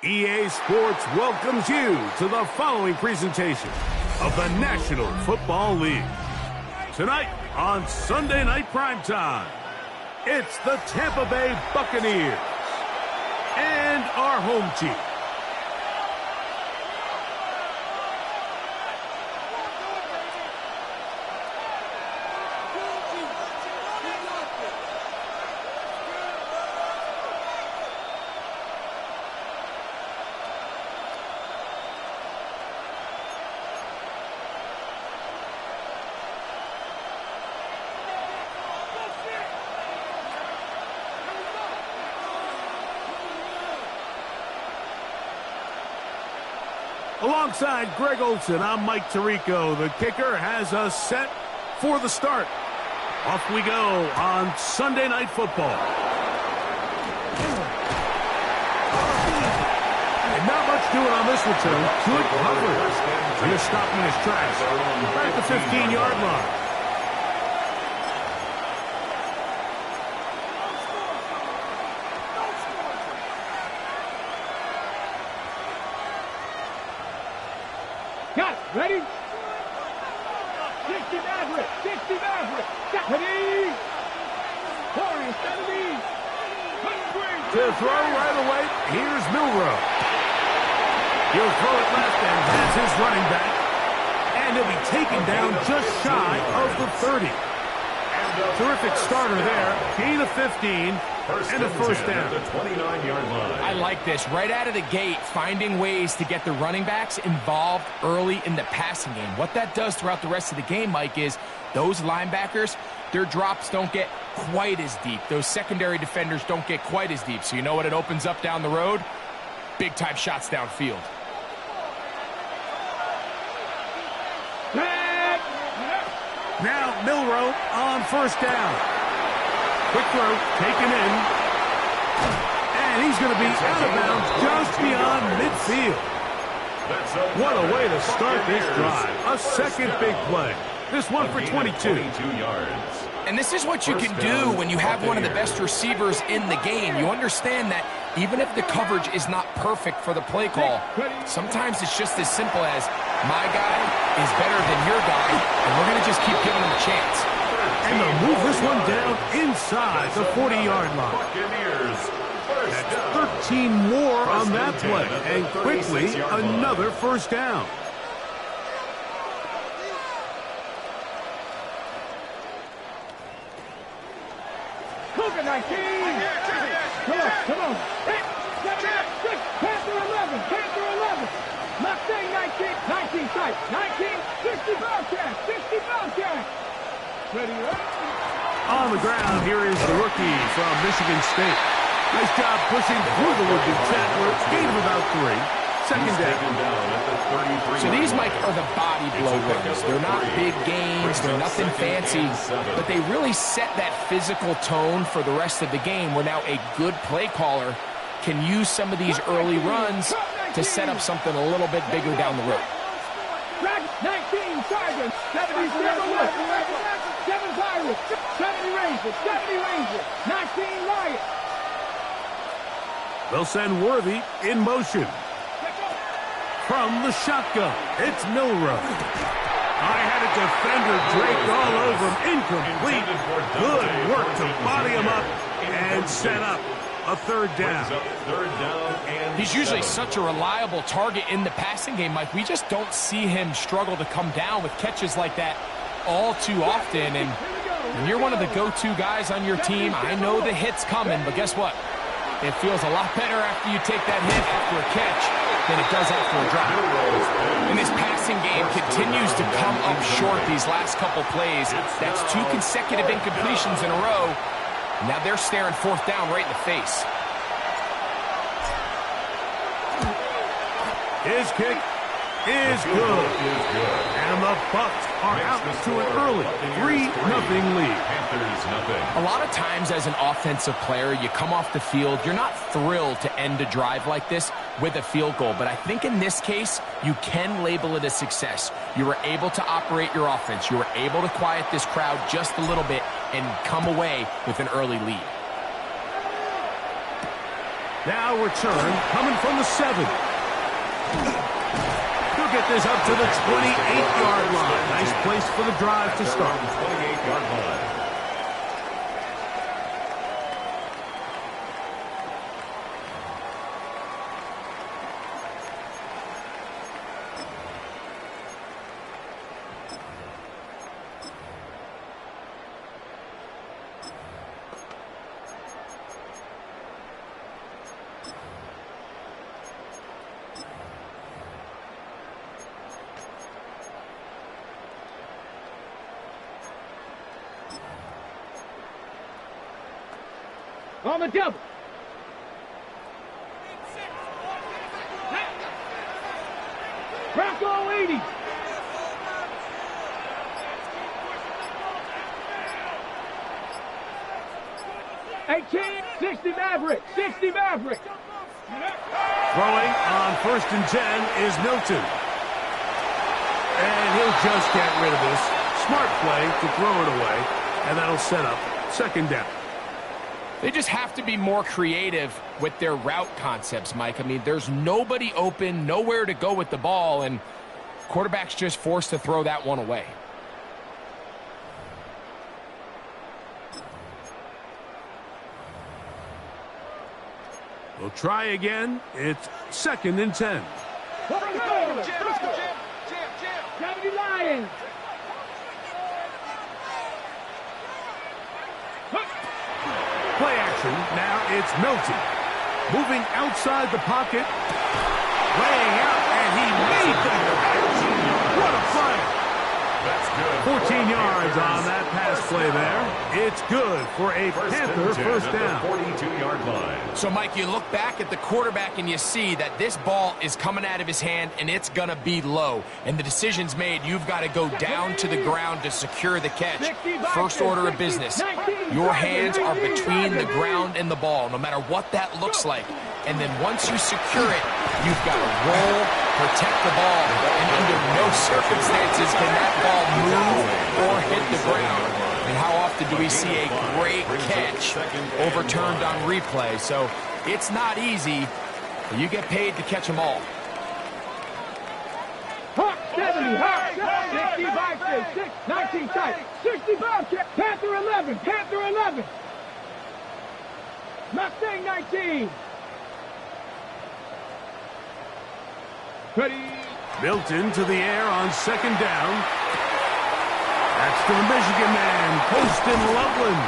EA Sports welcomes you to the following presentation of the National Football League. Tonight on Sunday Night Primetime, it's the Tampa Bay Buccaneers and our home team. Alongside Greg Olson, I'm Mike Tirico. The kicker has us set for the start. Off we go on Sunday Night Football. And not much doing on this return. Good coverage. And he's stopping his tracks right at the 15-yard line. Ready? 60 Maverick. 60 Maverick. Ready? 40, 70. To throw right away, here's Milroe. He'll throw it left and has his running back. And he'll be taken down just shy of the 30. Terrific starter there. Gain of 15 and a first down. The 29-yard line. I like this. Right out of the gate, finding ways to get the running backs involved early in the passing game. What that does throughout the rest of the game, Mike, is those linebackers, their drops don't get quite as deep. Those secondary defenders don't get quite as deep. So you know what it opens up down the road? Big-time shots downfield. Now Milroe on first down. Quick throw, taken in. And he's going to be out of bounds just beyond midfield. What a way to start this drive. A second big play. This one for 22 yards. And this is what you can do when you have one of the best receivers in the game. You understand that even if the coverage is not perfect for the play call, sometimes it's just as simple as my guy is better than your guy, and we're going to just keep giving him a chance. And they'll move this one down inside the 40-yard line. That's 13 more on that play, and quickly another first down. Cougar 19. Come on. Panther 11. Panther 11. Mustang 19. 19 sight. 19. 60 Bobcat. 60 Bobcat. Ready. On the ground, here is the rookie from Michigan State. Nice job pushing through the would-be tackler. Gain of about 3. Second down. So these, Mike, are the body blow runs. They're not big gains. They're nothing fancy. But they really set that physical tone for the rest of the game where now a good play caller can use some of these early runs to set up something a little bit bigger down the road. 19 Sergeant. 70 7 Pirates. 70 Rangers. 70 Rangers. 19 Lions. They'll send Worthy in motion. From the shotgun, it's Milroe. I had a defender draped all over him. Incomplete. Good work to body him up and set up a third down. He's usually such a reliable target in the passing game, Mike. We just don't see him struggle to come down with catches like that all too often. And when you're one of the go-to guys on your team, I know the hit's coming, but guess what? It feels a lot better after you take that hit after a catch than it does after a drop. And this passing game continues to come up short these last couple plays. That's 2 consecutive incompletions in a row. Now they're staring fourth down right in the face. His kick is good. And the Bucks are out to an early 3-0 lead. Panthers nothing. A lot of times as an offensive player, you come off the field, you're not thrilled to end a drive like this with a field goal. But I think in this case, you can label it a success. You were able to operate your offense. You were able to quiet this crowd just a little bit and come away with an early lead. Now return coming from the 7. He'll get this up to the 28-yard line. Nice place for the drive to start. 28-yard line. On the double. Bronco 80. Eighteen, 60 Maverick, 60 Maverick. Throwing on 1st and 10 is Milton. And he'll just get rid of this. Smart play to throw it away. And that'll set up 2nd down. They just have to be more creative with their route concepts, Mike. I mean, there's nobody open, nowhere to go with the ball, and quarterback's just forced to throw that one away. We'll try again. It's 2nd and 10. Gravity Lions. Play action. Now it's Milton. Moving outside the pocket. Laying out, and he made the catch. What a play. That's good. 14 yards on that pass play there. It's good for a Panther first down. 42-yard line. So, Mike, you look back at the quarterback and you see that this ball is coming out of his hand and it's going to be low. And the decision's made. You've got to go down to the ground to secure the catch. First order of business. Your hands are between the ground and the ball, no matter what that looks like. And then once you secure it, you've got to roll, protect the ball, and under no circumstances can that ball move or hit the ground. And how often do we see a great catch overturned on replay? So it's not easy, but you get paid to catch them all. Hawk 70, Hawk 60, Vikings, 6, 19 tight, 60 Bobcat, Panther 11, Panther 11. Mustang 19. Ready. Milton to the air on 2nd down. That's to the Michigan man, Poston Loveland.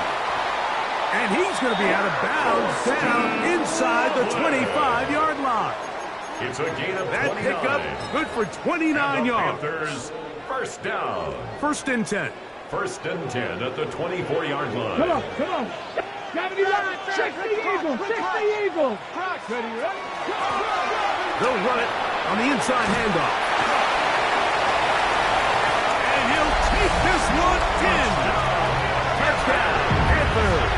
And he's going to be out of bounds down inside the 25-yard line. It's a gain of That 29. pickup good for 29 yards. Panthers first down. 1st and 10. 1st and 10 at the 24-yard line. Come on, come on. Gravity line, 60 Eagles, 60 Eagles. Ready, ready. They'll run it on the inside handoff. And he'll take this one in. Touchdown, Panthers.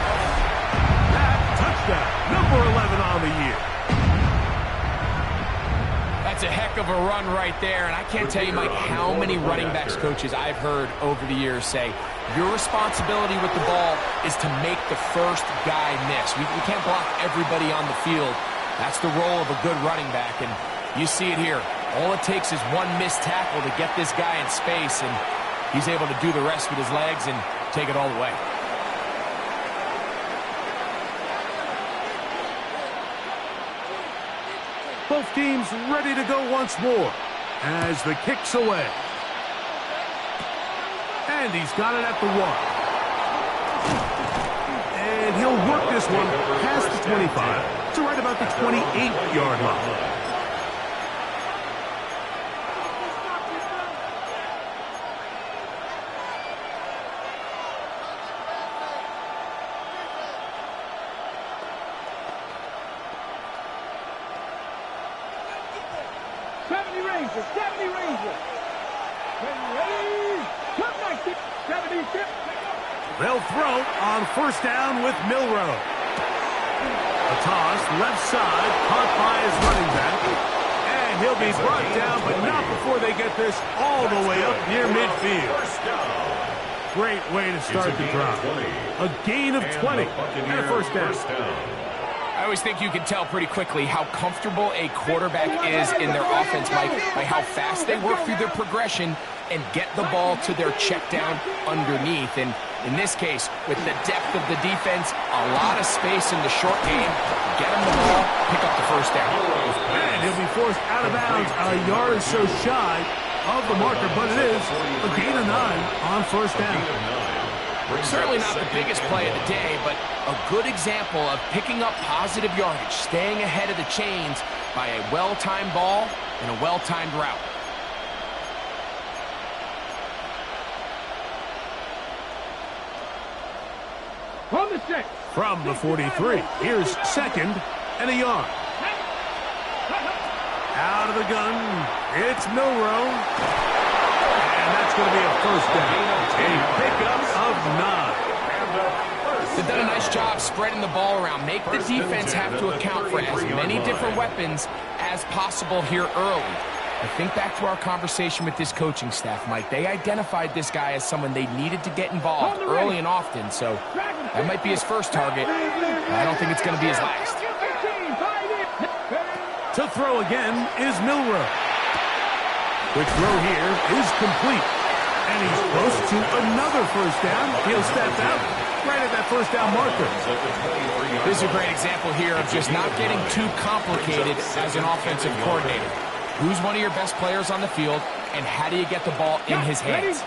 That touchdown, number 11 on the year. That's a heck of a run right there, and I can't tell you, Mike, how many running backs coaches I've heard over the years say, your responsibility with the ball is to make the first guy miss. We can't block everybody on the field. That's the role of a good running back, and you see it here. All it takes is one missed tackle to get this guy in space, and he's able to do the rest with his legs and take it all the way. Both teams ready to go once more as the kick's away. And he's got it at the 1. And he'll work this one past the 25 to right about the 28-yard line. Rangers. 70 Rangers. Ready? Come 19. 76. They'll throw on first down with Milroe. A toss, left side, caught by his running back. And he'll be brought down, but not before they get this all the way up near midfield. Great way to start the drive. A gain of 20 and a first down. I always think you can tell pretty quickly how comfortable a quarterback is in their offense, Mike, by how fast they work through their progression and get the ball to their check down underneath. And in this case, with the depth of the defense, a lot of space in the short game, get him the ball, pick up the first down. And he'll be forced out of bounds a yard or so shy of the marker, but it is a gain of 9 on first down. Certainly not the biggest play of the day, but a good example of picking up positive yardage, staying ahead of the chains by a well-timed ball and a well-timed route. From the 6. From the 43, here's second and a yard. Out of the gun, it's Milroe. And that's going to be a first down. A pickup of 9. They've done a nice job spreading the ball around. Make the defense have to account for as many different weapons as possible here early. I think back to our conversation with this coaching staff, Mike. They identified this guy as someone they needed to get involved early and often, so that might be his first target. I don't think it's going to be his last. To throw again is Milroe. Quick throw here is complete. And he's close to another first down. He'll step out right at that first down marker. This is a great example here of just not getting too complicated as an offensive coordinator. Who's one of your best players on the field, and how do you get the ball in his hands?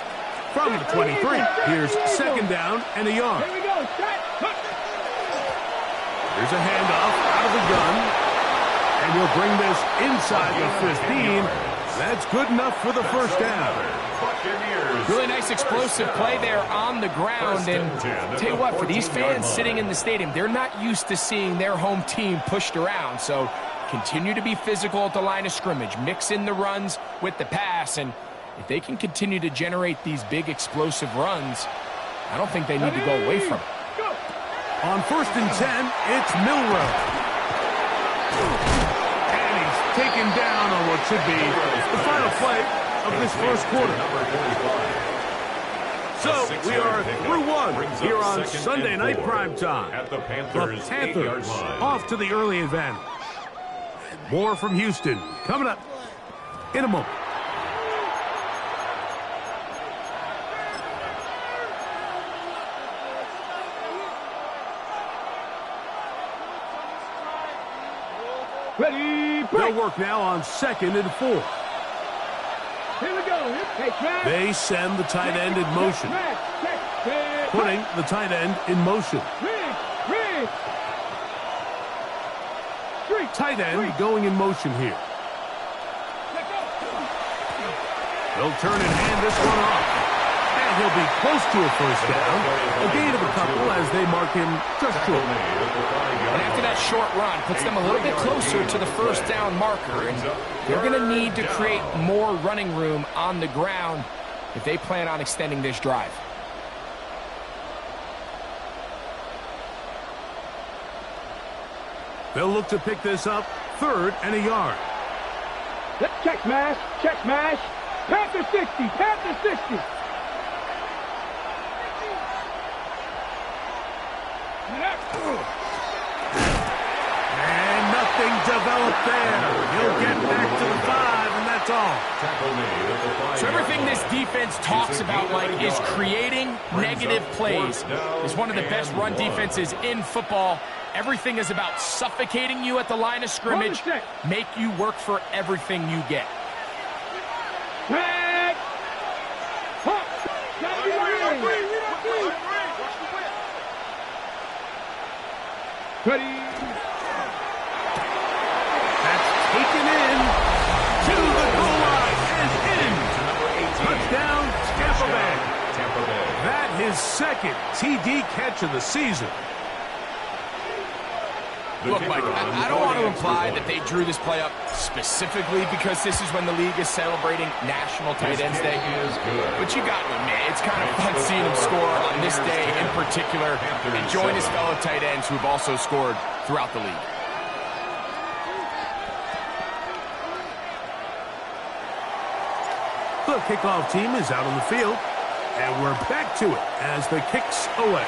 From the 23, here's second down and a yard. Here we go. Here's a handoff out of the gun. And he'll bring this inside the 15. That's good enough for the first down. Really nice explosive play there on the ground. And tell you what, for these fans sitting in the stadium, they're not used to seeing their home team pushed around. So continue to be physical at the line of scrimmage. Mix in the runs with the pass. And if they can continue to generate these big explosive runs, I don't think they need to go away from it. On first and 10, it's Milroe. And he's taken down on what should be the final play of this first quarter. So we are through one here on Sunday Night Primetime. At the The Panthers line. off to the early advantage. More from Houston coming up in a moment. Ready, break. They'll work now on second and 4. Here we go. Hey, Trav. They send the tight end in motion. Putting the tight end in motion. Tight end going in motion here. They'll turn and hand this one off. And he'll be close to a first down. A gain of a couple as they mark him just short. And after that short run, puts them a little bit closer to the first down marker. And they're going to need to create more running room on the ground if they plan on extending this drive. They'll look to pick this up third and a yard. Check smash. Check smash. Panther 60. Panther 60. And nothing developed there. He'll get back to the 5, and that's all. So everything this defense talks about, Mike, is creating negative plays. It's one of the best run defenses in football. Everything is about suffocating you at the line of scrimmage, make you work for everything you get. Back. Hop. Ready. That's taken in to the goal line and in. Touchdown, Tampa Bay. That his second TD catch of the season. Look, Mike, I don't want to imply that they drew this play up specifically because this is when the league is celebrating National Tight Ends Day. But you got to admit, it's kind of fun seeing him score on this day in particular and join his fellow tight ends who have also scored throughout the league. The kickoff team is out on the field, and we're back to it as the kick's away.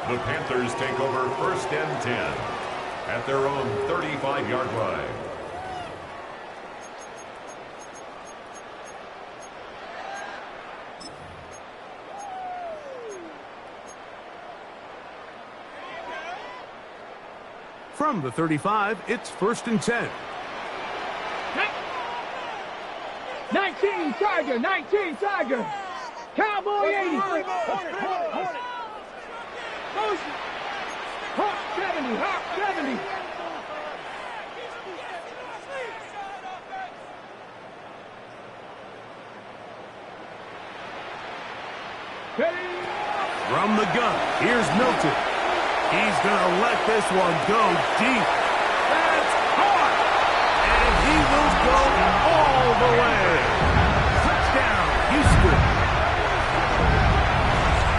The Panthers take over 1st and 10 at their own 35-yard line. From the 35, it's 1st and 10. 19 Tiger, 19 Tiger. Cowboy 80. Motion. Hawk 70, Hawk 70. From the gun, here's Milton. He's going to let this one go deep. That's hard. And he will go all the way. Touchdown, Houston.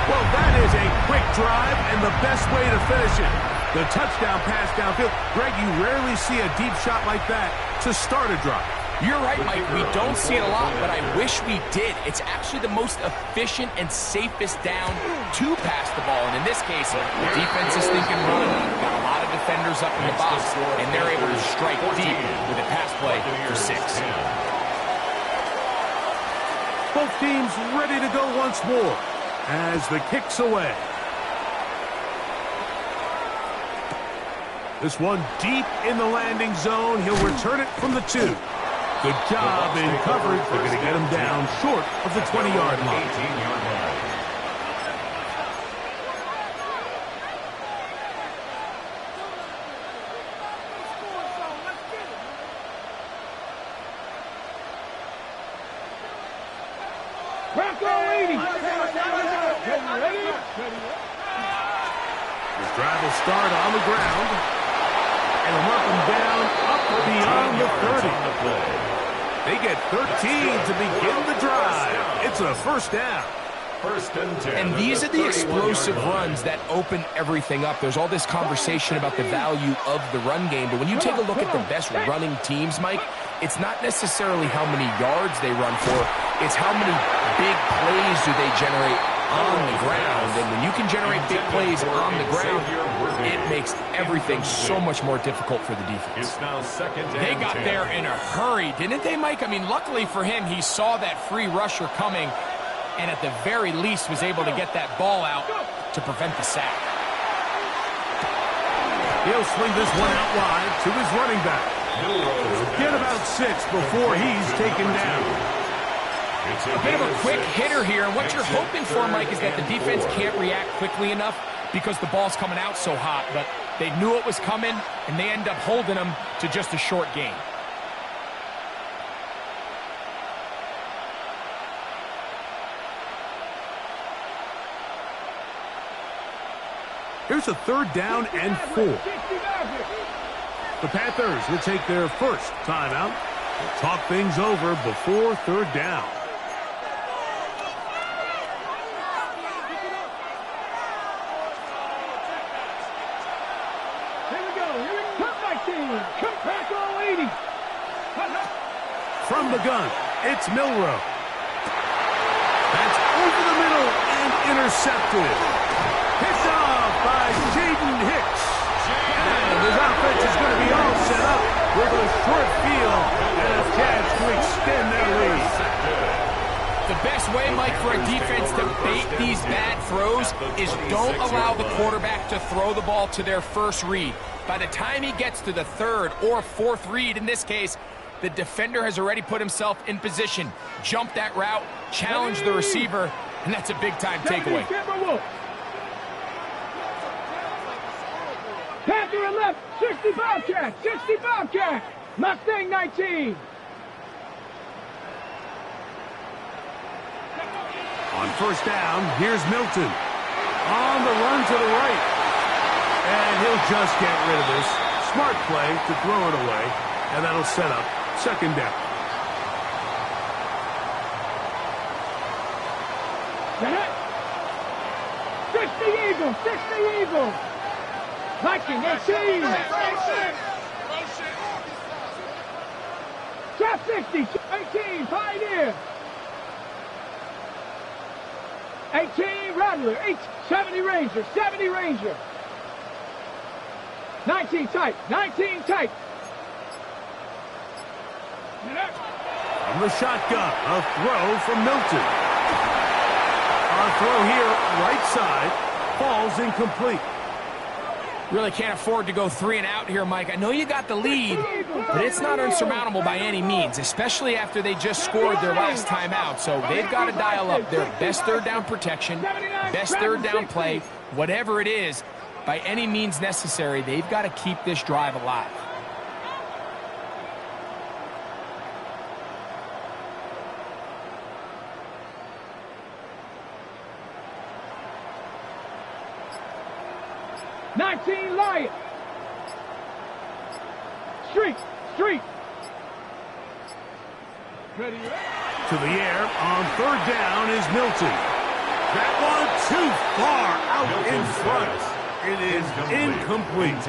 Well, that is a quick drive and the best way to finish it. The touchdown pass downfield. Greg, you rarely see a deep shot like that to start a drive. You're right, Mike. We don't see it a lot, but I wish we did. It's actually the most efficient and safest down to pass the ball. And in this case, the defense is thinking run. Got a lot of defenders up in the box, and they're able to strike deep with a pass play for 6. Both teams ready to go once more as the kick's away. This one deep in the landing zone. He'll return it from the 2. Good job in coverage. They're going to get him down short of the 20-yard line. 18-yard line. Bronco 80. This drive will start on the ground. And will mark him down up beyond the 30. They get 13 to begin the drive. It's a 1st down. 1st and 10. And these are the explosive runs that open everything up. There's all this conversation about the value of the run game, but when you take a look at the best running teams, Mike, it's not necessarily how many yards they run for, it's how many big plays do they generate on the ground. And when you can generate big plays on the ground, it makes everything so much more difficult for the defense. It's now 2nd and 10. They got there in a hurry, didn't they, Mike? I mean, luckily for him, he saw that free rusher coming, and at the very least was able to get that ball out to prevent the sack. He'll swing this one out wide to his running back. Get about 6 before he's taken down. A bit of a quick hitter here, and what you're hoping for, Mike, is that the defense can't react quickly enough because the ball's coming out so hot, but they knew it was coming, and they end up holding him to just a short gain. Here's a 3rd down and 4. The Panthers will take their first timeout. They'll talk things over before 3rd down. From the gun, it's Milrow. That's over the middle and intercepted. Picked off by Jaden Hicks. And his offense is going to be all set up with a short field and a chance to extend their lead. The best way, Mike, for a defense to bait these bad throws is don't allow the quarterback to throw the ball to their first read. By the time he gets to the 3rd or 4th read, in this case, the defender has already put himself in position, jumped that route, challenged the receiver, and that's a big-time takeaway. Panther and left, 60 Bobcat, 60 Bobcat, Mustang 19. On 1st down, here's Milton. on the run to the right. And he'll just get rid of this. Smart play to throw it away, and that'll set up second down. Get it. 60 Eagles, 60 Eagles. Viking, 18. Trap 60, 18, Pioneer. 18, Rattler, 70 Ranger, 70 Ranger. 19 tight, 19 tight. From the shotgun, a throw from Milton. On throw here, right side, falls incomplete. Really can't afford to go 3 and out here, Mike. I know you got the lead, but it's not unsurmountable by any means, especially after they just scored their last timeout. So they've got to dial up their best third down protection, best third down play, whatever it is, by any means necessary. They've got to keep this drive alive. Lion. Street. Ready. To the air on third down is Milton. That one too far out in front. It is incomplete.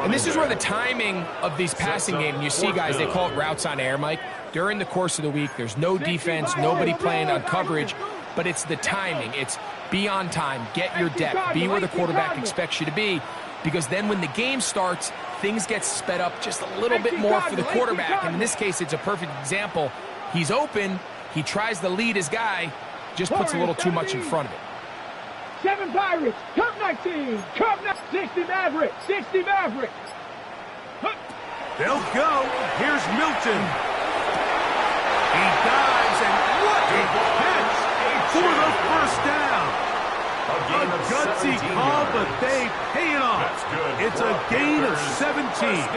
And this is where the timing of these passing games, you see guys, they call it routes on air, Mike. During the course of the week, there's no defense, nobody playing on coverage, but it's the timing. It's be on time, get your depth, be where the quarterback expects you to be. Because then when the game starts, things get sped up just a little bit more for the quarterback. And in this case, it's a perfect example. He's open. He tries to lead his guy. Just puts a little too much in front of it. 7 Pirates. Cup 19. Cup 60 Maverick. 60 Maverick. They'll go. Here's Milton. He dives, and what a catch for the first down. A gutsy call, but they pay it off. It's a gain of 17.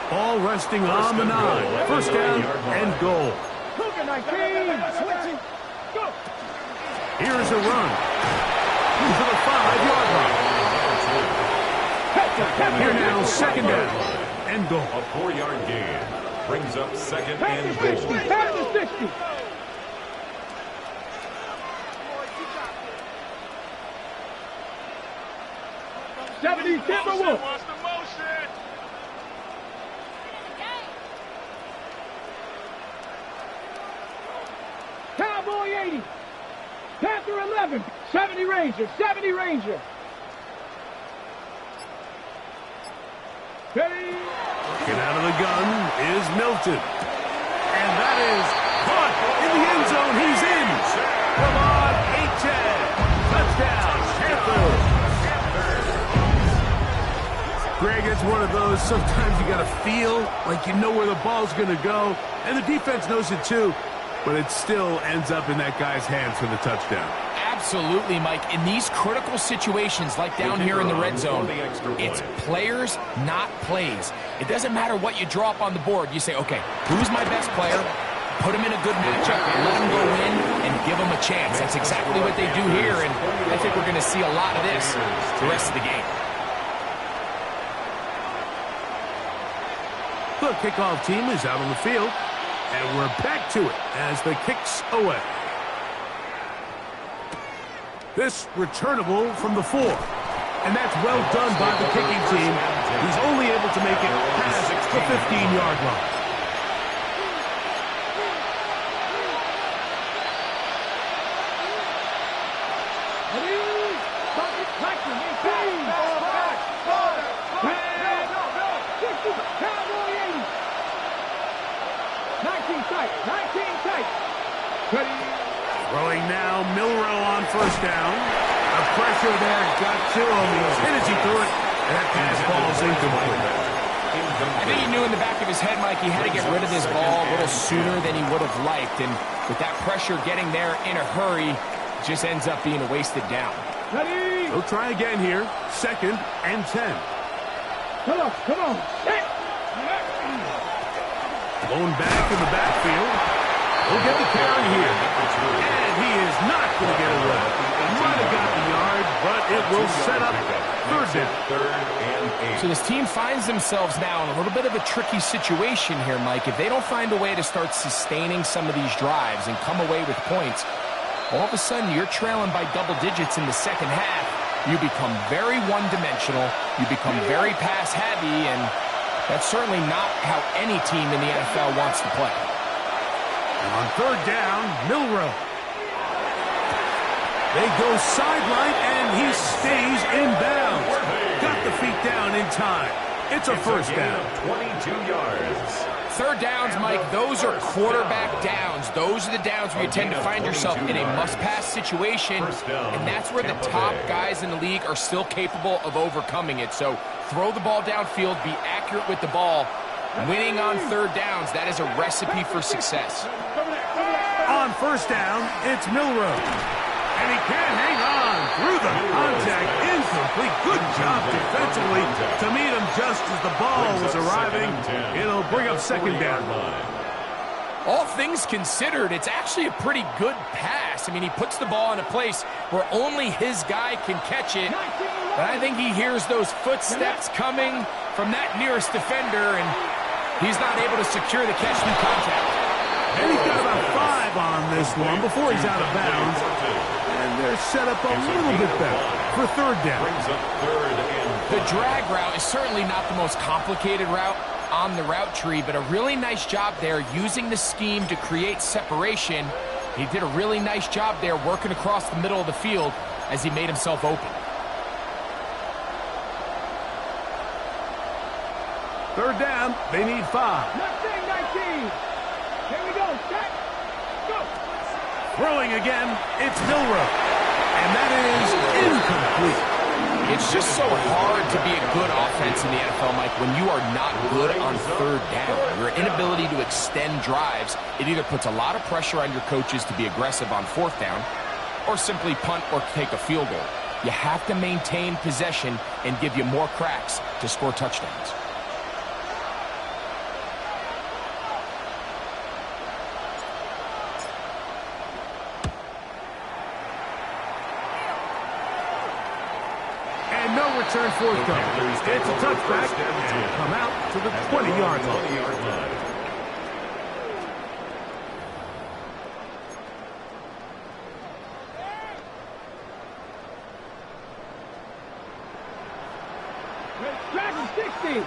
Ball resting on the 9. First down and goal. Here's a run to the 5-yard line. Here now, second down and goal. A 4-yard gain brings up second and goal. 60. Timberwolf. Cowboy 80. Panther 11. 70 Ranger. 70 Ranger. Get out of the gun is Milton. And that is caught in the end zone. He's in. Come on, 8-10. Touchdown, Panthers. Greg, it's one of those, sometimes you got to feel like you know where the ball's going to go, and the defense knows it too, but it still ends up in that guy's hands for the touchdown. Absolutely, Mike. In these critical situations, like down here in the red zone, it's players, not plays. It doesn't matter what you draw up on the board. You say, okay, who's my best player? Put him in a good matchup, let him go in, and give him a chance. That's exactly what they do here, and I think we're going to see a lot of this the rest of the game. The kickoff team is out on the field, and we're back to it as the kick's away. This returnable from the 4, and that's well done by the kicking team. He's only able to make it past the 15-yard line. Throwing now, Milrow on first down. The pressure there got to him. He's hit as he threw it, and that pass ball's incomplete. I think he knew in the back of his head, Mike, he had to get rid of this ball a little sooner than he would have liked. And with that pressure getting there in a hurry, it just ends up being a wasted down. He'll try again here. Second and 10. Come on. Blown back in the backfield. He'll get the carry here. And he is not going to get away. He might have got the yard, but it will set up third down. Third and 8. So this team finds themselves now in a little bit of a tricky situation here, Mike. If they don't find a way to start sustaining some of these drives and come away with points, all of a sudden you're trailing by double digits in the second half. You become very one-dimensional. You become very pass-heavy, and that's certainly not how any team in the NFL wants to play. On third down, Milroe. They go sideline, and he stays in bounds. Got the feet down in time. It's a first down. 22 yards. Third downs, Mike, those are quarterback downs. Those are the downs where you tend to find yourself in a must-pass situation, and that's where the top guys in the league are still capable of overcoming it. So throw the ball downfield, be accurate with the ball. Winning on third downs, that is a recipe for success. On first down, it's Milroe. And he can't hang on through the contact. Incomplete. Good job defensively to meet him just as the ball was arriving. It'll bring up second down. All things considered, it's actually a pretty good pass. I mean, he puts the ball in a place where only his guy can catch it. But I think he hears those footsteps coming from that nearest defender, and he's not able to secure the catch through contact. And he's got about 5 on this one before he's out of bounds. And they're set up a little bit better for third down. The drag route is certainly not the most complicated route on the route tree, but a really nice job there using the scheme to create separation. He did a really nice job there working across the middle of the field as he made himself open. Third down, they need 5. Not saying 19. Here we go. Set. Go. Throwing again, it's Milroe. And that is incomplete. It's just so hard to be a good offense in the NFL, Mike, when you are not good on third down. Your inability to extend drives, it either puts a lot of pressure on your coaches to be aggressive on fourth down or simply punt or take a field goal. You have to maintain possession and give you more cracks to score touchdowns. No return forthcoming. It's a touchback and come out to the 20-yard line. Dragon 60.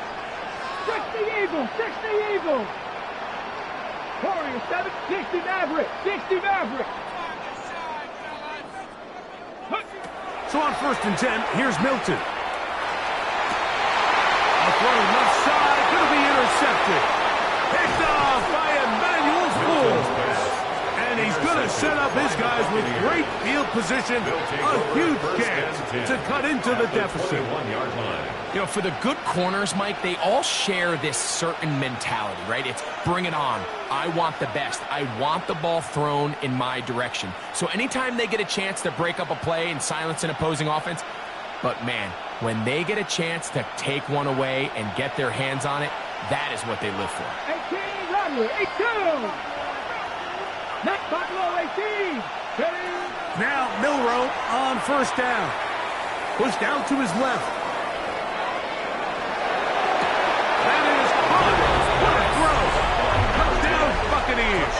60 Eagles. 60 Eagles. Warrior 7. 60 Maverick. 60 Maverick. So on first and 10, here's Milton. A throw left side, going to be intercepted. Picked off by Emmanuel Ford. And he's going to set up his guys with great field position. A huge chance to cut into the deficit. You know, for the good corners, Mike, they all share this certain mentality, right? It's bring it on. I want the best. I want the ball thrown in my direction. So anytime they get a chance to break up a play and silence an opposing offense, but man, when they get a chance to take one away and get their hands on it, that is what they live for. 18, Rodney, 8-2. Next, Buffalo, 18. Now Milroe on first down. Pushed down to his left. That is caught. What a throw. Touchdown, Buccaneers.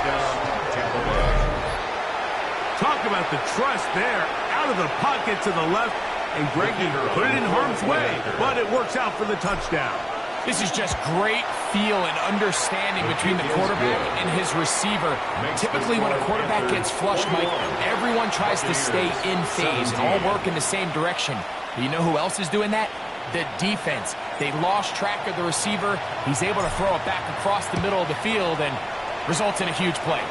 Talk about the trust there. Out of the pocket to the left. And Greggy put it in harm's way, but it works out for the touchdown. This is just great feel and understanding between the quarterback and his receiver. Typically, when a quarterback gets flushed, Mike, everyone tries to stay in phase and all work in the same direction. But you know who else is doing that? The defense. They lost track of the receiver. He's able to throw it back across the middle of the field and results in a huge play.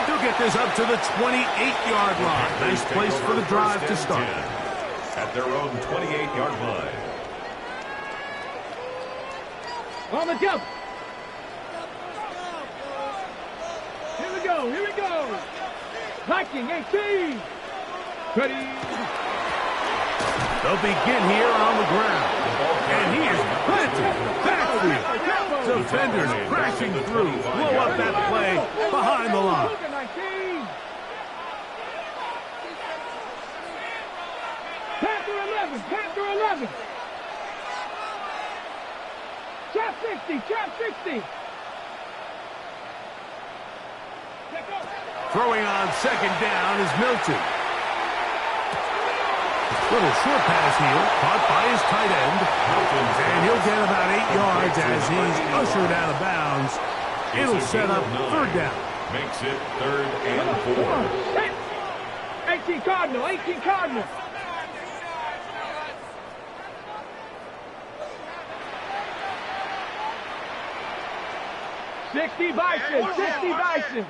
They'll get this up to the 28-yard line. Nice place for the drive to start. At their own 28-yard line. On the jump. Here we go. Here we go. Viking 18. Ready. They'll begin here on the ground. And he is planted back wheel. Defenders crashing through. Blow up that play behind the line. Panther 11. Trap 60. Throwing on second down is Milton. Little short pass here, caught by his tight end. And he'll get about 8 yards as he's ushered out of bounds. It'll set up third down. Makes it 3rd and 4. 18 Cardinal. 60 Bison.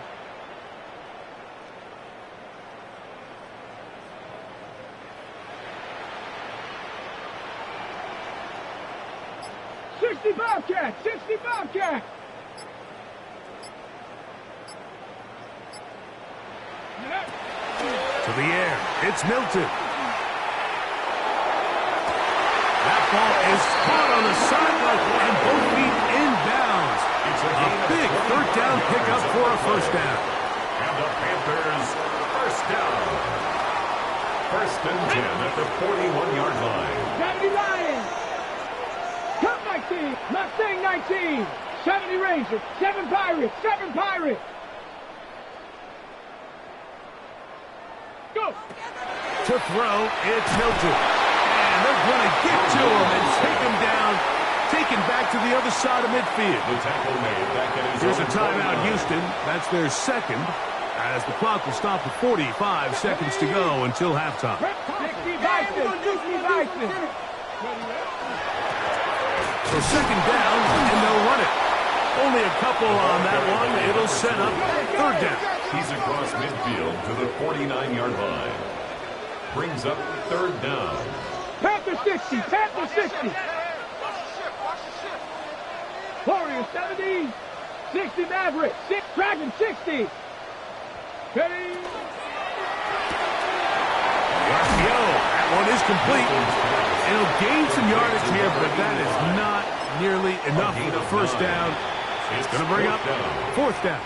Bobcat. To the air, it's Milton. That ball is caught on the sideline and both feet inbounds. A big third down pickup for a first down. And the Panthers first down. 1st and 10 at the 41-yard line. 70 Lions. Cup 19. Mustang 19. 70 Rangers. 7 Pirates. Go. To throw, it's Milton. And they're going to get to him and take him down. Taken back to the other side of midfield. The tackle made back at his Here's a own timeout, 49. Houston. That's their second, as the clock will stop at 45 seconds to go until halftime. 60 Bison. So second down, and they'll run it. Only a couple on that one. It'll set up third down. He's across midfield to the 49-yard line. Brings up third down. Panther 60. Warriors 70. 60 Maverick. Dragon 60. Ready. The RPO, that one is complete. It'll gain some yardage here, but that is not nearly enough for the first down. It's going to bring up fourth down.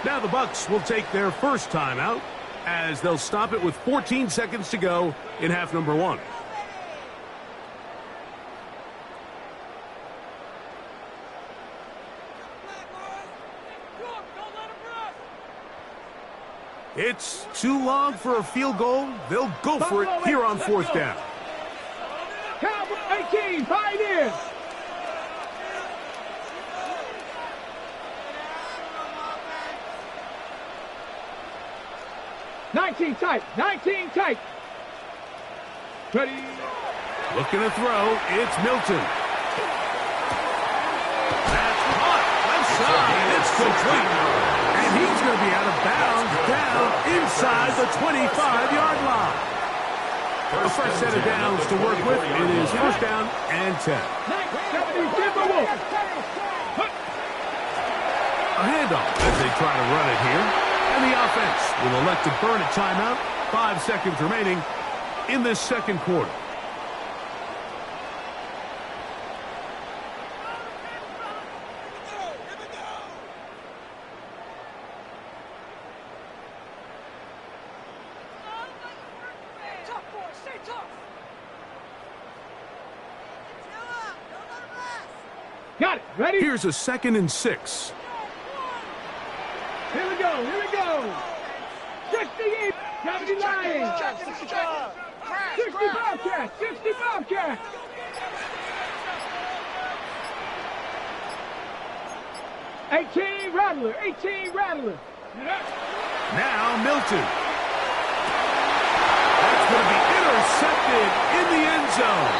Now the Bucs will take their first timeout as they'll stop it with 14 seconds to go in half number 1. It's too long for a field goal. They'll go for it here on fourth down. Cowboy 18, Pioneers. Nineteen tight. Ready. Looking to throw. It's Milton. That's caught. Left side. It's complete. And he's going to be out of bounds down inside the 25-yard line. The first set of downs to work with. It is first down and 10. A handoff as they try to run it here. And the offense will elect to burn a timeout. 5 seconds remaining in this second quarter. Got it. Ready? Here's a 2nd and 6. Here we go. 68. 70 Lions. 60 Bobcats. 60 Bobcats. $18 Rattler. Now Milton. That's going to be intercepted in the end zone.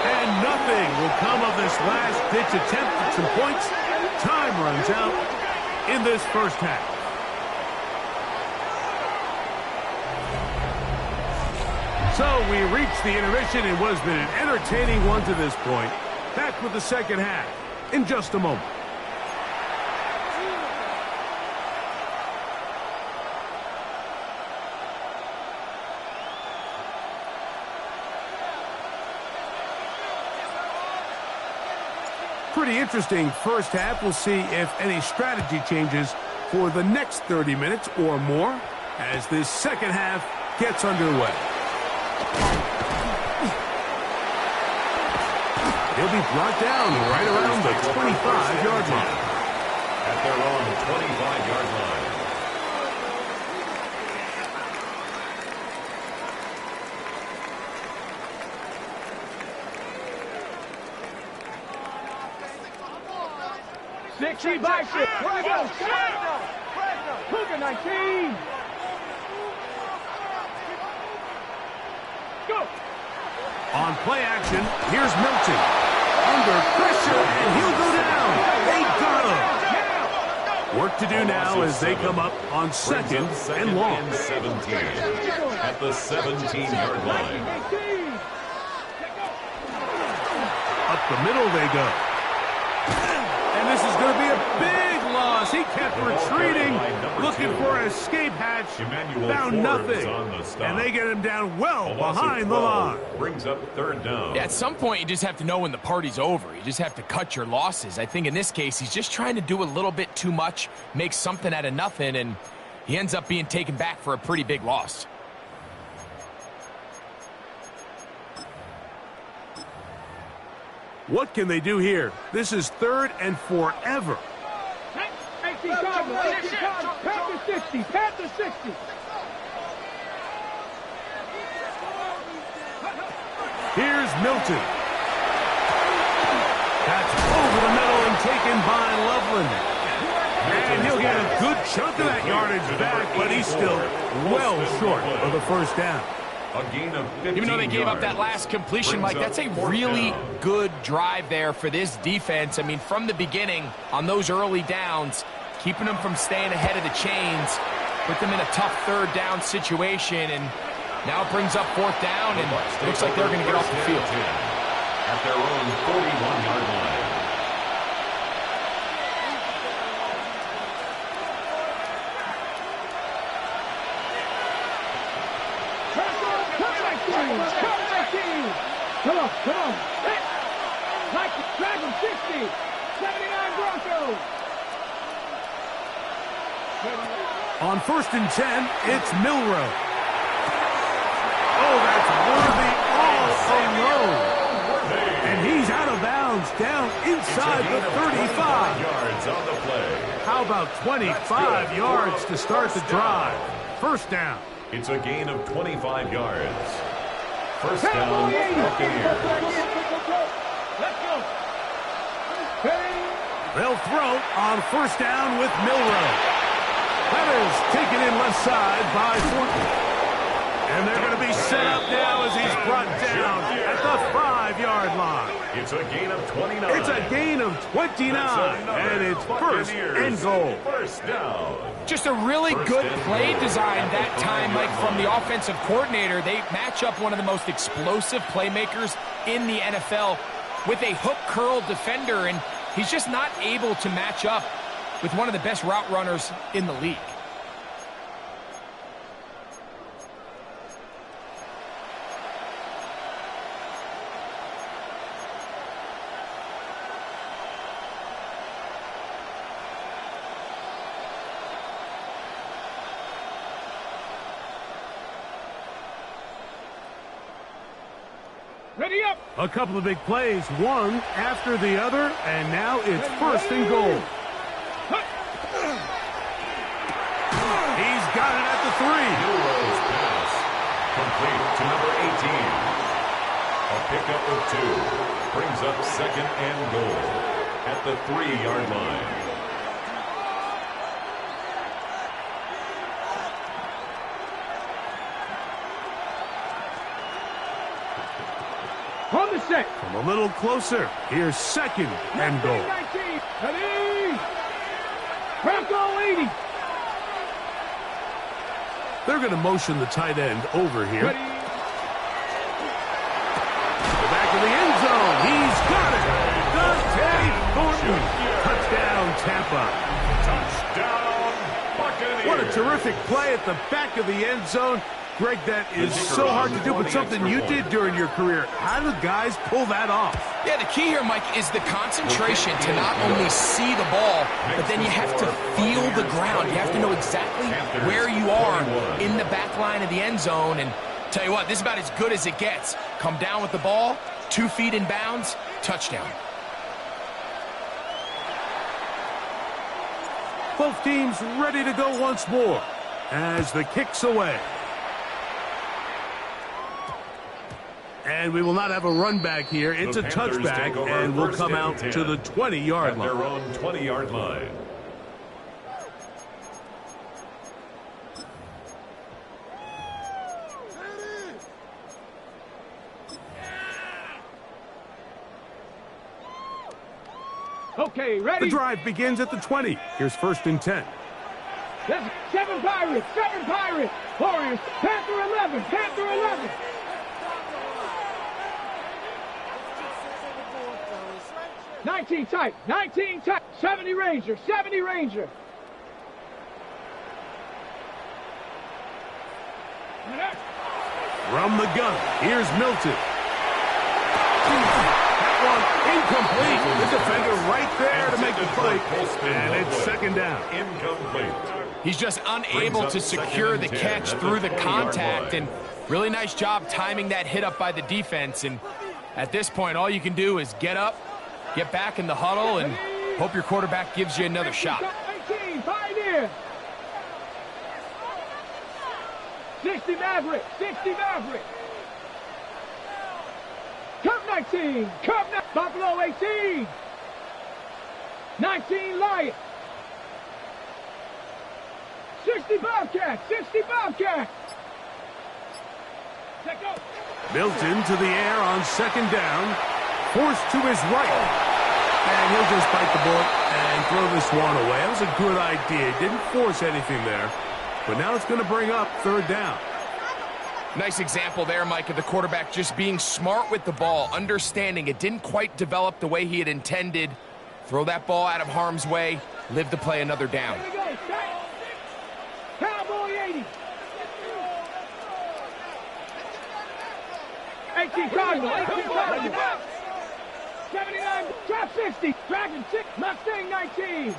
And nothing will come of this last-ditch attempt at some points. Time runs out in this first half. So we reached the intermission in what has been an entertaining one to this point. Back with the second half in just a moment. pretty interesting first half. We'll see if any strategy changes for the next 30 minutes or more as this second half gets underway. He'll be brought down right around the 25-yard line. At their own 25-yard line. Sixty by six. Here we go. Cougar 19. Go. On play action, here's Milton. Under pressure, and he'll go down. They got him. Work to do now as they come up on second and long. And 17 at the 17-yard line. Up the middle they go. And this is going to be a big loss. He kept retreating, looking for an escape hatch, found nothing. And they get him down well behind the line. Brings up third down. Yeah, at some point, you just have to know when the party's over. You just have to cut your losses. I think in this case, he's just trying to do a little bit too much, make something out of nothing, and he ends up being taken back for a pretty big loss. What can they do here? This is third and forever. 18 Panthers 60. Panthers 60. Here's Milton. That's over the middle and taken by Loveland. And he'll get a good chunk of that yardage back, but he's still well short of the first down. A gain of 15 Even though they gave up that yards. last completion, Brings Mike, that's a up fourth really down. good drive there for this defense. I mean, from the beginning, on those early downs, keeping them from staying ahead of the chains, put them in a tough third down situation, and now it brings up fourth down, and it looks like they're going to get off the field. At their own 41-yard line. Come on. Drag him 60. 79 Broncos. On first and 10, it's Milrow. Oh, that's worthy all alone. And he's out of bounds, down inside the 35. Yards on the play. How about 25 yards to start the drive? First down. It's a gain of 25 yards. First down, Buccaneers. Let's go. They'll throw on first down with Milrow. That is taken in left side by Thornton. And they're going to be set up now as he's brought down at the 5-yard line. It's a gain of 29. It's a gain of 29, and it's first and goal. First down. Just a really good play design that time, Mike, from the offensive coordinator. They match up one of the most explosive playmakers in the NFL with a hook curl defender, and he's just not able to match up with one of the best route runners in the league. Ready up. A couple of big plays, one after the other, and now it's first and goal. He's got it at the 3. Milrow's pass. Complete to number 18. A pickup of 2. Brings up second and goal at the 3-yard line. On the set. From a little closer, here's second and goal. 19. Ready. Bronco 80. They're going to motion the tight end over here. Ready. The back of the end zone. He's got it. Dante Thornton. Touchdown, Tampa. Touchdown, Buccaneers. What a terrific play at the back of the end zone. Greg, that is so hard to do, but something you did during your career. How do guys pull that off? Yeah, the key here, Mike, is the concentration to not only see the ball, but then you have to feel the ground. You have to know exactly where you are in the back line of the end zone. And tell you what, this is about as good as it gets. Come down with the ball, 2 feet in bounds, touchdown. Both teams ready to go once more as the kick's away. And we will not have a run back here. It's a touchback, and we'll come out to the 20-yard line. Their own 20-yard line. Okay, ready? The drive begins at the 20. Here's 1st and 10. There's 7 Pirates, 7 Pirates. Warriors, Panther 11, Panther 11. Nineteen tight, 70 Ranger, 70 Ranger. From the gun, here's Milton. That one incomplete. The defender right there to make the play. And it's 2nd down. Incomplete. He's just unable to secure the catch through the contact, and really nice job timing that hit up by the defense. And at this point, all you can do is get up, get back in the huddle, and hope your quarterback gives you another shot. 18, Pioneer. 60 Maverick, 60 Maverick. Cup 19, Buffalo 18. 19 Lions. 60 Bobcats, 60 Bobcats. Let go. Milton to the air on 2nd down. Forced to his right. And he'll just bite the bullet and throw this one away. That was a good idea. Didn't force anything there. But now it's going to bring up 3rd down. Nice example there, Mike, of the quarterback just being smart with the ball, understanding it didn't quite develop the way he had intended. Throw that ball out of harm's way, live to play another down. Here we go, set. Cowboy 80. 18 Cardinal, 18 Cardinal. 79, Trap 60, Dragon 6, Mustang 19.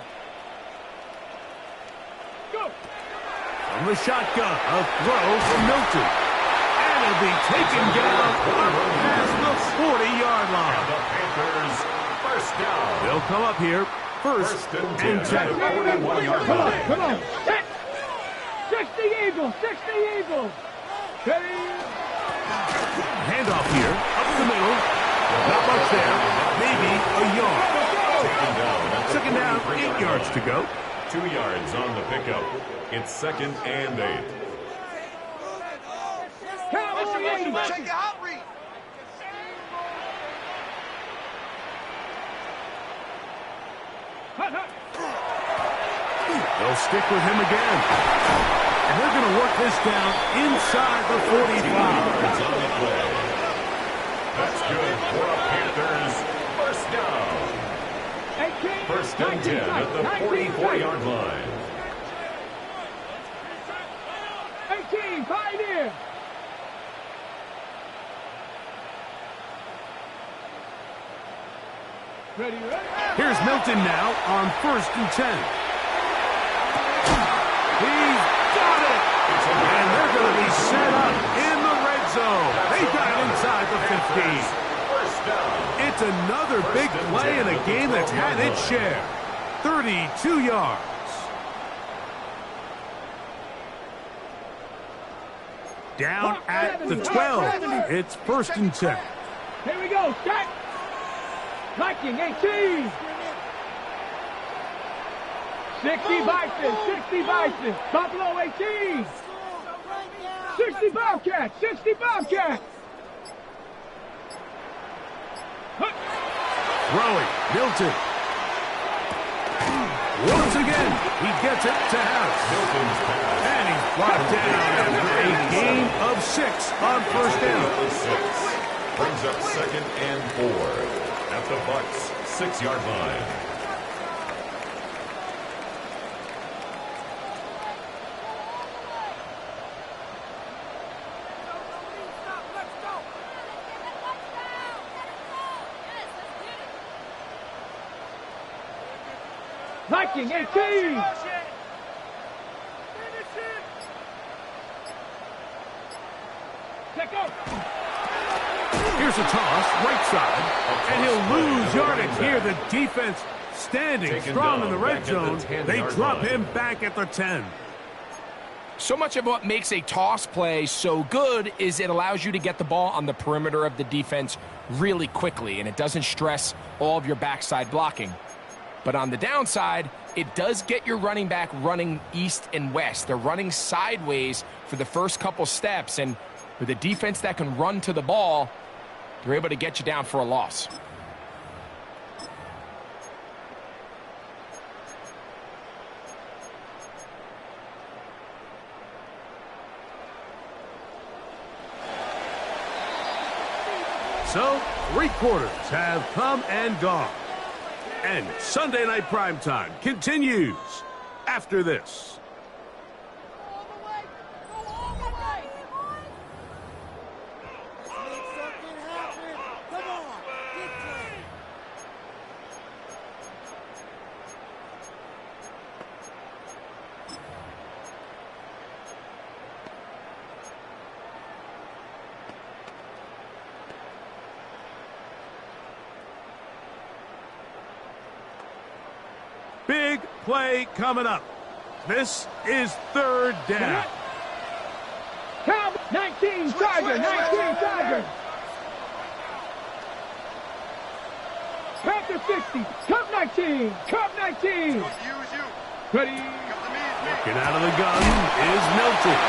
Go. From the shotgun, a throw from Milton. And it'll be taken down up past the 40-yard line. The Panthers, 1st down. They'll come up here, 1st and 10. 41-yard line. Come on, set. 60 Eagles, 60 Eagles. Ready? Handoff here, up the middle. Not much there, maybe a yard. 2nd down, 8 yards to go. 2 yards on the pickup. It's 2nd and 8. Cowboy 80. Check your outreach. They'll stick with him again. And they're going to work this down inside the 45. It's on the play. That's good for a Panthers 1st down. 1st and 10 at the 44-yard line. 18, Pioneer. Ready, ready. Here's Milton now on 1st and 10. He's got it! And they're going to be set up in the red zone. They got it inside the 15. First down. It's another big play in a game that's had its share. 32 yards. Down at the 12. It's 1st and 10. Here we go, set. Viking 18. 60 Bison, 60 Bison. Buffalo 18. 60 Bobcats, 60 Bobcats. Throwing, Milton. Once again, he gets it to Harris. Milton's pass. And he's brought down after a gain of 6 on 1st down. 6. Brings up 2nd and 4 at the Bucs 6-yard line. Viking 18. Check out. Here's a toss, right side, and he'll lose yardage here. The defense standing strong in the red zone. They drop him back at the 10. So much of what makes a toss play so good is it allows you to get the ball on the perimeter of the defense really quickly, and it doesn't stress all of your backside blocking. But on the downside, it does get your running back running east and west. They're running sideways for the first couple steps, and with a defense that can run to the ball, they're able to get you down for a loss. So, 3 quarters have come and gone. And Sunday Night Primetime continues after this. Big play coming up. This is 3rd down. Cow 19 Tiger, 19 Tiger. Panther 60, Cup 19, Cup 19. Ready. Looking out of the gun is Milton.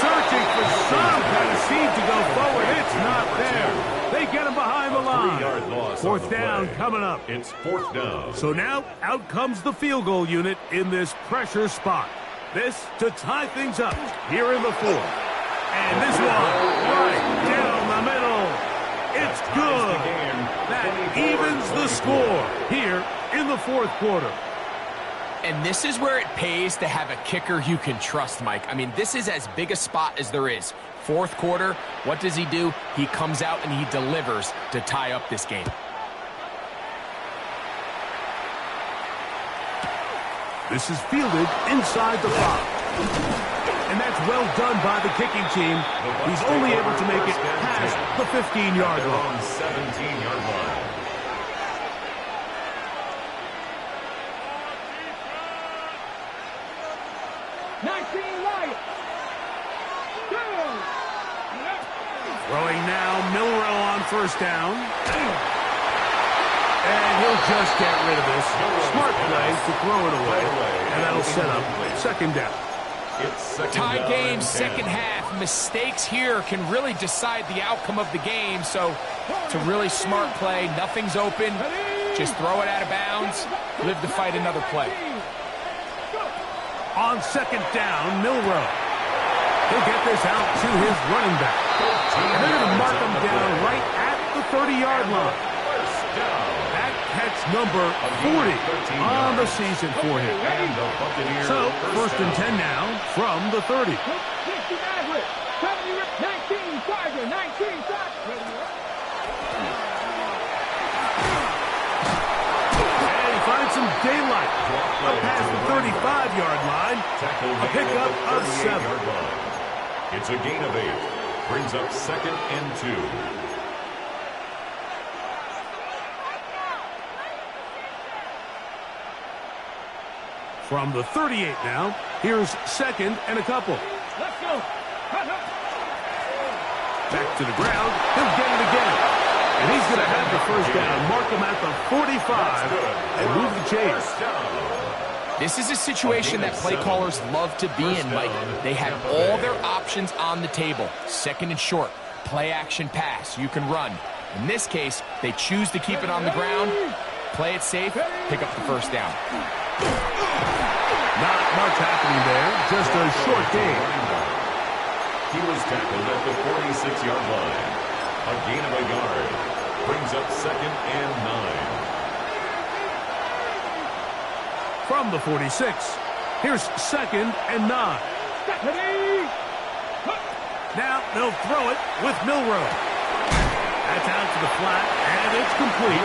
Searching for some kind of seed to go forward. It's not there. They get him behind the line. 3-yard loss. 4th down coming up. It's 4th down. So now out comes the field goal unit in this pressure spot. This to tie things up here in the 4th. And this one right down the middle. It's good. That evens the score here in the 4th quarter. And this is where it pays to have a kicker you can trust, Mike. I mean, this is as big a spot as there is. 4th quarter, what does he do? He comes out and he delivers to tie up this game. This is fielded inside the 5. And that's well done by the kicking team. He's only able to make it past the 15-yard line. 17-yard line. Throwing now, Milrow on 1st down. And he'll just get rid of this. Smart play to throw it away. And that'll set up 2nd down. Tie game, 2nd half. Mistakes here can really decide the outcome of the game. So it's a really smart play. Nothing's open. Just throw it out of bounds. Live to fight another play. On 2nd down, Milrow. He'll get this out to his running back. And they're going to mark him down right at the 30-yard line. That catch number 40 on the season for him. So, 1st and 10 now from the 30. 19 Tiger, 19 Tiger. And he finds some daylight. Up past the 35-yard line. A pickup of 7. It's a gain of 8. Brings up 2nd and 2. From the 38 now, here's 2nd and a couple. Let's go. Back to the ground. He'll get it again. And he's going to have the 1st down. Mark him at the 45 and move the chase. This is a situation that play callers love to be in, Mike. They have all their options on the table. 2nd and short, play action pass, you can run. In this case, they choose to keep it on the ground, play it safe, pick up the 1st down. Not much happening there, just a short gain. He was tackled at the 46-yard line. A gain of a yard. Brings up 2nd and 9. From the 46, here's 2nd and 9. Now they'll throw it with Milrow. That's out to the flat, And it's complete.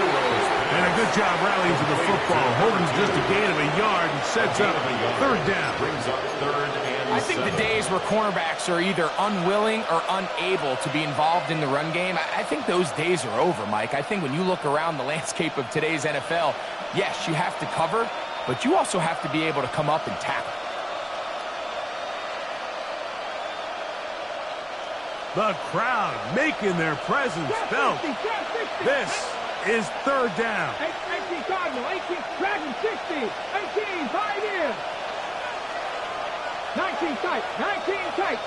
And a good job rallying to the football. Holding just a gain of a yard and sets up third down. Brings up third and I think the days where cornerbacks are either unwilling or unable to be involved in the run game, I think those days are over, Mike. I think when you look around the landscape of today's NFL, yes, you have to cover, but you also have to be able to come up and tackle. The crowd making their presence felt. This is third down. 18 Cardinal, 18 Dragon 60, 18 Pioneer. 19 tight, 19 tight.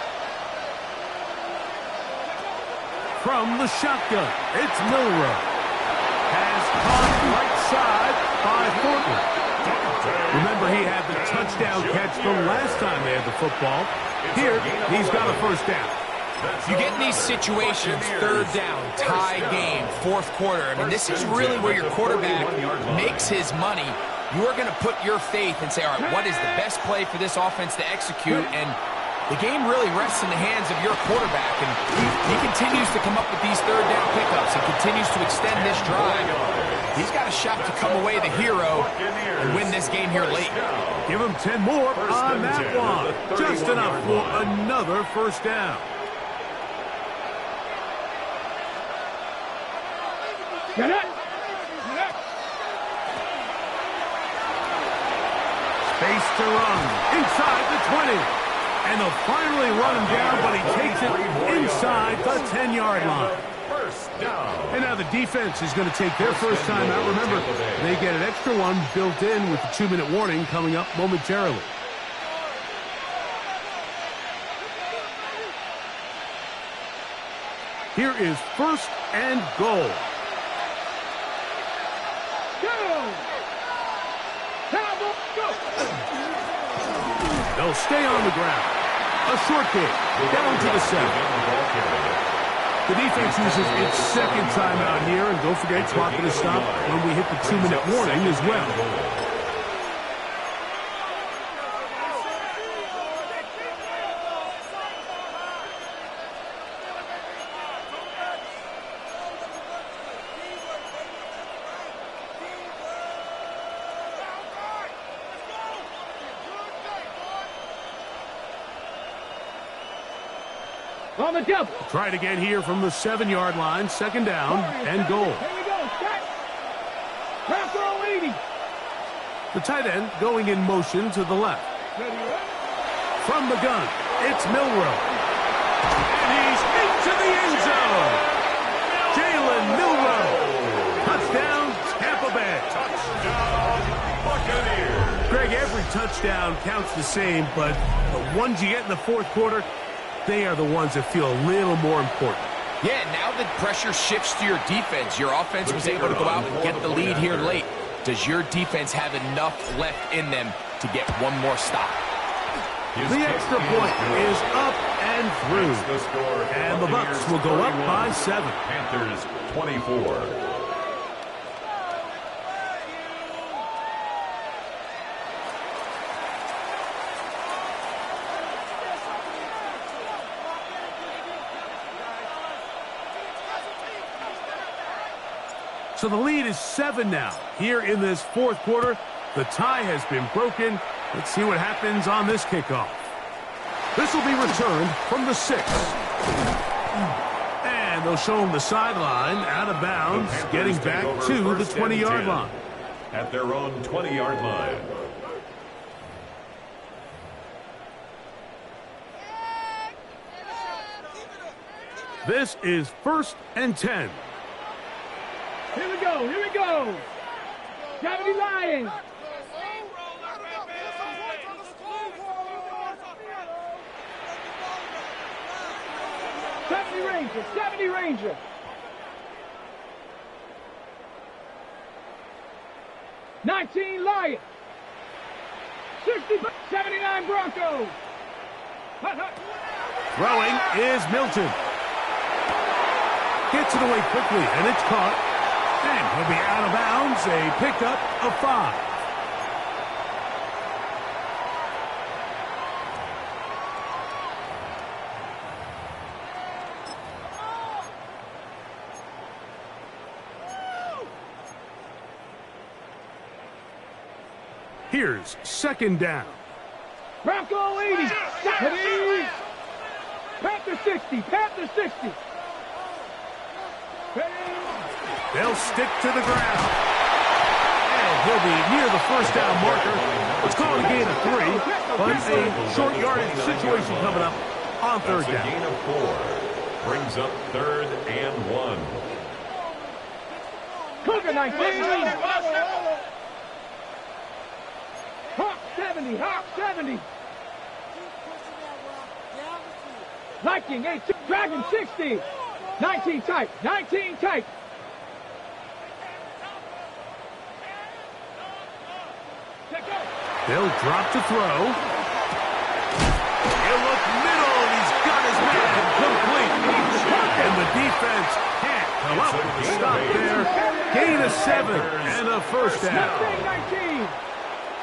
From the shotgun, it's Milroe. Has caught right side by Thornton. Remember, he had the touchdown catch the last time they had the football. Here, he's got a first down. You get in these situations, third down, tie game, fourth quarter. I mean, this is really where your quarterback makes his money. You are going to put your faith and say, all right, what is the best play for this offense to execute? And the game really rests in the hands of your quarterback. And he continues to come up with these third down pickups and continues to extend this drive. He's got a shot to come away the hero and win this game here late. Give him 10 more on that one. Just enough for another first down. Get it! Space to run inside the 20. And they'll finally run him down, but he takes it inside the 10-yard line. And now the defense is going to take their first time out. Remember, they get an extra one built in with the 2-minute warning coming up momentarily. Here is first and goal. They'll stay on the ground. A short kick down to the 7. The defense uses its second timeout here, and don't forget, clock going to stop when we hit the 2-minute warning as well. On the double. Try it again here from the 7-yard line. Second down and goal. Here we go. Set. Pass throw 80. The tight end going in motion to the left. From the gun, it's Milroe. And he's into the end zone. Jalen Milroe. Touchdown, Tampa Bay. Touchdown, Buccaneers. Greg, every touchdown counts the same, but the ones you get in the fourth quarter, they are the ones that feel a little more important. Yeah, now the pressure shifts to your defense. Your offense was able to go out and get the lead here late. Does your defense have enough left in them to get one more stop? The extra point is up and through. And the Bucs will go up by 7. Panthers 24. So the lead is 7 now. Here in this fourth quarter, the tie has been broken. Let's see what happens on this kickoff. This will be returned from the 6. And they'll show him the sideline, out of bounds, getting back to the 20-yard line. At their own 20-yard line. This is first and 10. Here we go. Here we go. 70 Lions. Ranger, 70 Ranger. 19 Lions. 79 Broncos. Throwing is Milton. Gets it away quickly, and it's caught. And he'll be out of bounds, a pickup of 5. Here's second down. Bronco 80. Ready? Panther 60. Panther 60. Ready? They'll stick to the ground. And he'll be near the first down marker. Let's call it a gain of 3, but a short yardage situation coming up on third down. That's a gain of 4. Brings up 3rd and 1. Cougar 19. Hawk 70. Hawk 70. Viking 8. Dragon 60. 19 tight. 19 tight. They'll drop to throw. He'll look middle, and he's got his man complete. And the defense can't come up with a stop there. Gain of 7 and a first down.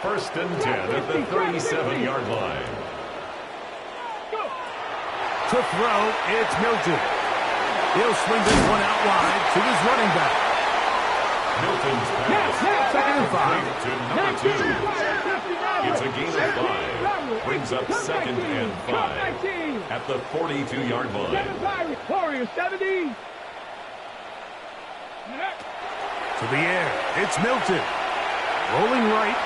1st and 10 at the 37-yard line. To throw, it's Milton. He'll swing this one out wide to his running back. Milton's pass. 2nd and 5. To number 2. It's a gain of 5. Brings up 2nd and 5 at the 42-yard line. Warriors 70. To the air, it's Milton. Rolling right.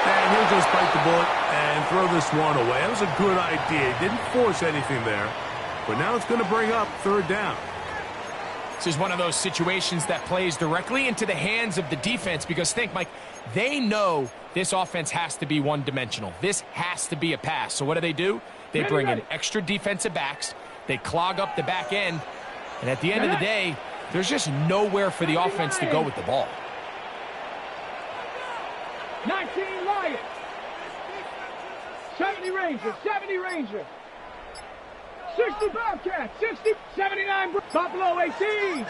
And he'll just bite the bullet and throw this one away. That was a good idea. He didn't force anything there. But now it's going to bring up 3rd down. This is one of those situations that plays directly into the hands of the defense because think, Mike, they know this offense has to be one-dimensional. This has to be a pass. So what do? They bring in extra defensive backs. They clog up the back end. And at the end of the day, there's just nowhere for the offense to go with the ball. 19 Lions. 70 Rangers. 70 Rangers. 60 Bobcats. 60. 79 Buffalo 18.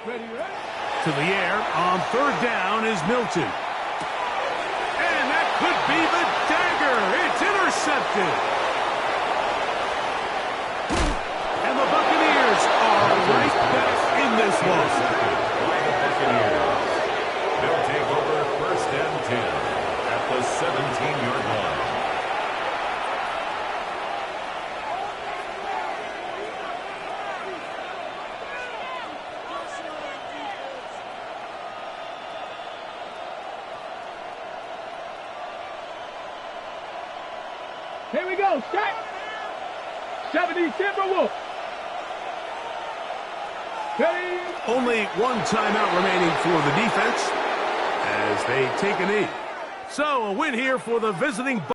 Ready? To the air on 3rd down is Milton. And that could be the dagger. It's intercepted. And the Buccaneers are right back in this one. By the Buccaneers. They'll take over 1st and 10 at the 17-yard line. Here we go. Set. 70 Timberwolves. Ready? Only one timeout remaining for the defense as they take a knee. So a win here for the visiting